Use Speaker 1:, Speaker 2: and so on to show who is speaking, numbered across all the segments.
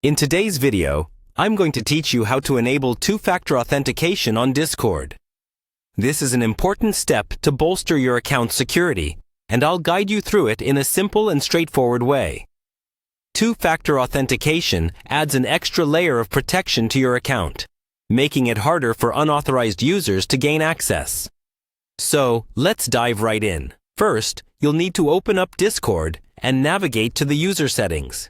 Speaker 1: In today's video, I'm going to teach you how to enable two-factor authentication on Discord. This is an important step to bolster your account's security, and I'll guide you through it in a simple and straightforward way. Two-factor authentication adds an extra layer of protection to your account, making it harder for unauthorized users to gain access. So, let's dive right in. First, you'll need to open up Discord and navigate to the user settings.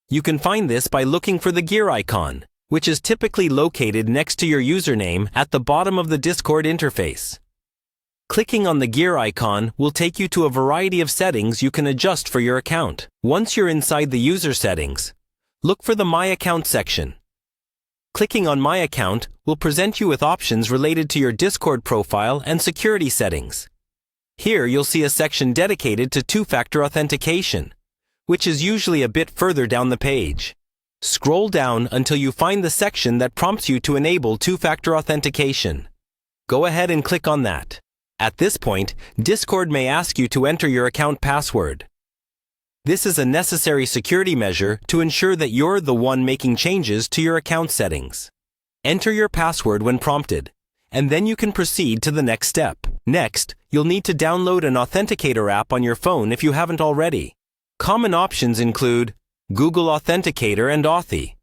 Speaker 1: You can find this by looking for the gear icon, which is typically located next to your username at the bottom of the Discord interface. Clicking on the gear icon will take you to a variety of settings you can adjust for your account. Once you're inside the user settings, look for the My Account section. Clicking on My Account will present you with options related to your Discord profile and security settings. Here you'll see a section dedicated to two-factor authentication, which is usually a bit further down the page. Scroll down until you find the section that prompts you to enable two-factor authentication. Go ahead and click on that. At this point, Discord may ask you to enter your account password. This is a necessary security measure to ensure that you're the one making changes to your account settings. Enter your password when prompted, and then you can proceed to the next step. Next, you'll need to download an authenticator app on your phone if you haven't already. Common options include Google Authenticator and Authy,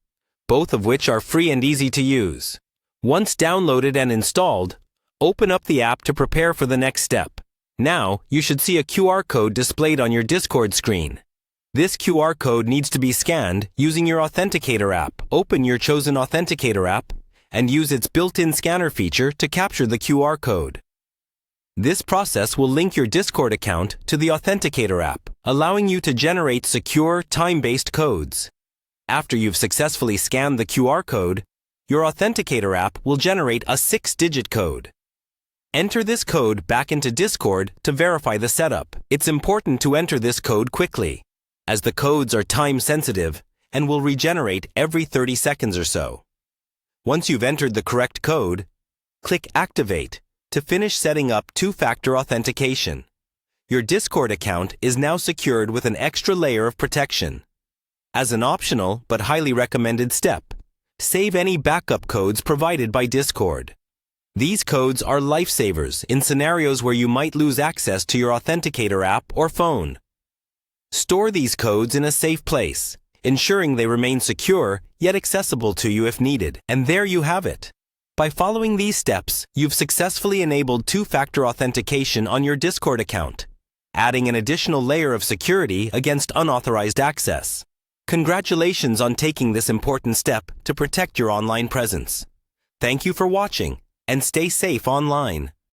Speaker 1: both of which are free and easy to use. Once downloaded and installed, open up the app to prepare for the next step. Now, you should see a QR code displayed on your Discord screen. This QR code needs to be scanned using your Authenticator app. Open your chosen Authenticator app and use its built-in scanner feature to capture the QR code. This process will link your Discord account to the Authenticator app, allowing you to generate secure, time-based codes. After you've successfully scanned the QR code, your Authenticator app will generate a 6-digit code. Enter this code back into Discord to verify the setup. It's important to enter this code quickly, as the codes are time-sensitive and will regenerate every 30 seconds or so. Once you've entered the correct code, click Activate to finish setting up two-factor authentication. Your Discord account is now secured with an extra layer of protection. As an optional but highly recommended step, save any backup codes provided by Discord. These codes are lifesavers in scenarios where you might lose access to your Authenticator app or phone. Store these codes in a safe place, ensuring they remain secure yet accessible to you if needed. And there you have it. By following these steps, you've successfully enabled two-factor authentication on your Discord account, adding an additional layer of security against unauthorized access. Congratulations on taking this important step to protect your online presence. Thank you for watching, and stay safe online.